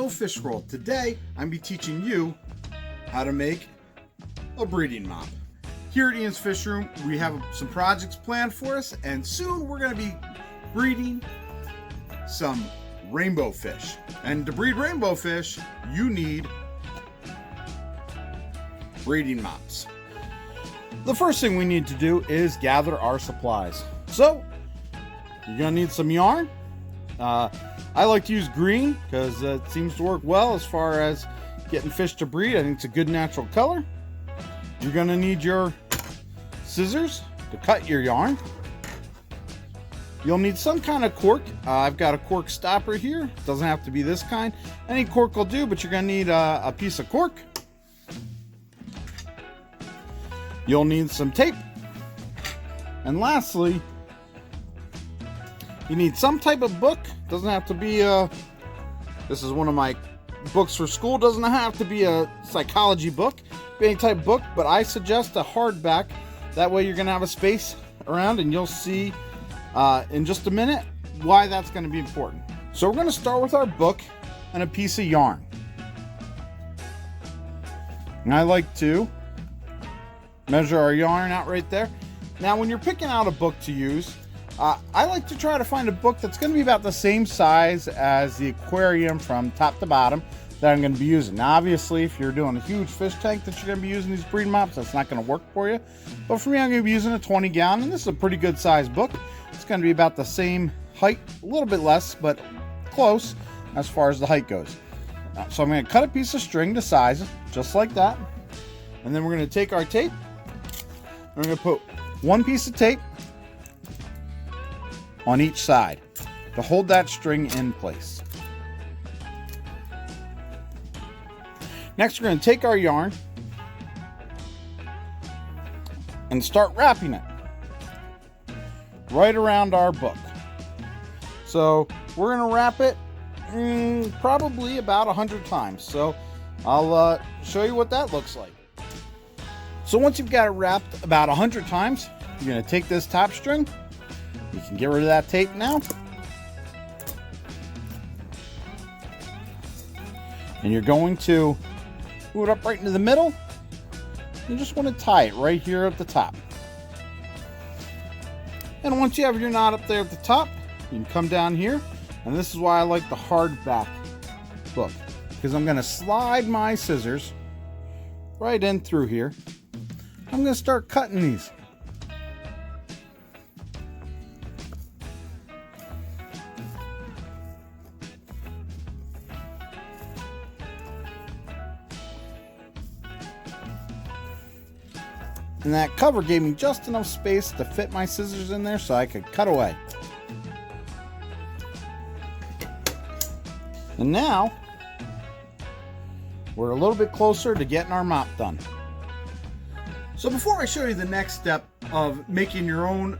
Hello Fish World. Today I'm be teaching you how to make a breeding mop. Here at Ian's Fish Room we have some projects planned for us, and soon we're going to be breeding some rainbow fish. And to breed rainbow fish you need breeding mops. The first thing we need to do is gather our supplies. So you're going to need some yarn. I like to use green because it seems to work well as far as getting fish to breed. I think it's a good natural color. You're going to need your scissors to cut your yarn. You'll need some kind of cork. I've got a cork stopper here. It doesn't have to be this kind. Any cork will do, but you're going to need a piece of cork. You'll need some tape. And lastly, you need some type of book. Doesn't have to be this is one of my books for school. Doesn't have to be a psychology book, be any type of book, but I suggest a hardback. That way you're gonna have a space around, and you'll see in just a minute why that's gonna be important. So we're gonna start with our book and a piece of yarn. And I like to measure our yarn out right there. Now when you're picking out a book to use, I like to try to find a book that's going to be about the same size as the aquarium from top to bottom that I'm going to be using. Now obviously if you're doing a huge fish tank that you're going to be using these breeding mops, that's not going to work for you. But for me, I'm going to be using a 20 gallon, and this is a pretty good size book. It's going to be about the same height, a little bit less, but close as far as the height goes. So I'm going to cut a piece of string to size, just like that. And then we're going to take our tape. We're going to put one piece of tape on each side to hold that string in place. Next, we're going to take our yarn and start wrapping it right around our book. So we're going to wrap it probably about 100 times. So I'll show you what that looks like. So once you've got it wrapped about 100 times, you're going to take this top string. You can get rid of that tape now. And you're going to move it up right into the middle. You just want to tie it right here at the top. And once you have your knot up there at the top, you can come down here. And this is why I like the hardback book, because I'm going to slide my scissors right in through here. I'm going to start cutting these. And that cover gave me just enough space to fit my scissors in there so I could cut away. And now we're a little bit closer to getting our mop done. So before I show you the next step of making your own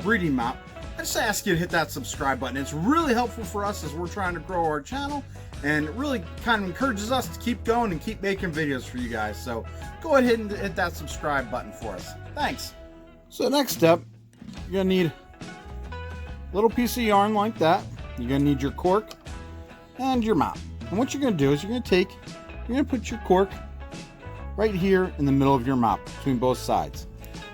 breeding mop, I just ask you to hit that subscribe button. It's really helpful for us as we're trying to grow our channel, and it really kind of encourages us to keep going and keep making videos for you guys. So go ahead and hit that subscribe button for us. Thanks. So next step, you're gonna need a little piece of yarn like that. You're gonna need your cork and your mop. And what you're gonna do is you're gonna put your cork right here in the middle of your mop between both sides.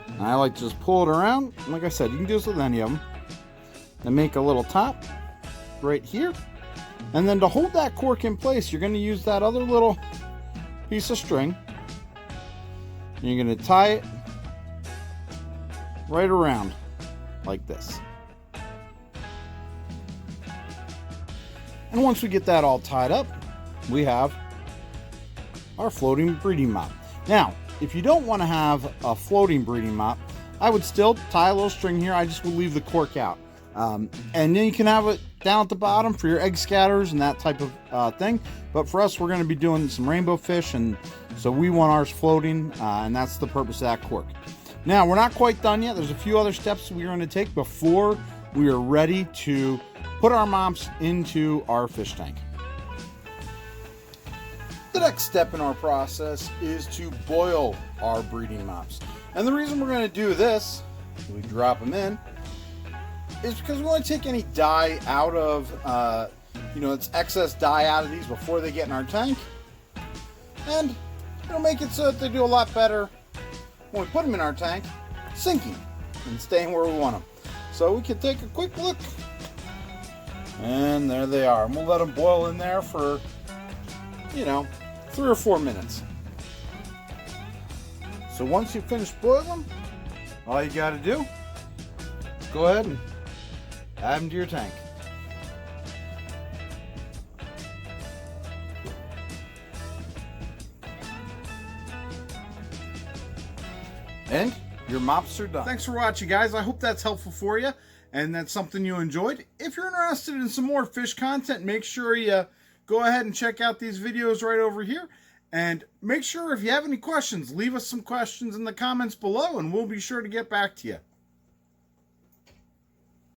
And I like to just pull it around. Like I said, you can do this with any of them. And make a little top right here. And then to hold that cork in place, you're going to use that other little piece of string. And you're going to tie it right around like this. And once we get that all tied up, we have our floating breeding mop. Now, if you don't want to have a floating breeding mop, I would still tie a little string here. I just would leave the cork out. And then you can have it down at the bottom for your egg scatters and that type of thing. But for us, we're going to be doing some rainbow fish, and so we want ours floating, and that's the purpose of that cork. Now, we're not quite done yet. There's a few other steps we're going to take before we are ready to put our mops into our fish tank. The next step in our process is to boil our breeding mops. And the reason we're going to do this, we drop them in, is because we want to take any dye out of you know, it's excess dye out of these before they get in our tank. And it'll make it so that they do a lot better when we put them in our tank, sinking and staying where we want them. So we can take a quick look. And there they are. And we'll let them boil in there for, you know, 3 or 4 minutes. So once you finish boiling them, all you got to do is go ahead and add them to your tank. And your mops are done. Thanks for watching, guys. I hope that's helpful for you and that's something you enjoyed. If you're interested in some more fish content, make sure you go ahead and check out these videos right over here. And make sure if you have any questions, leave us some questions in the comments below and we'll be sure to get back to you.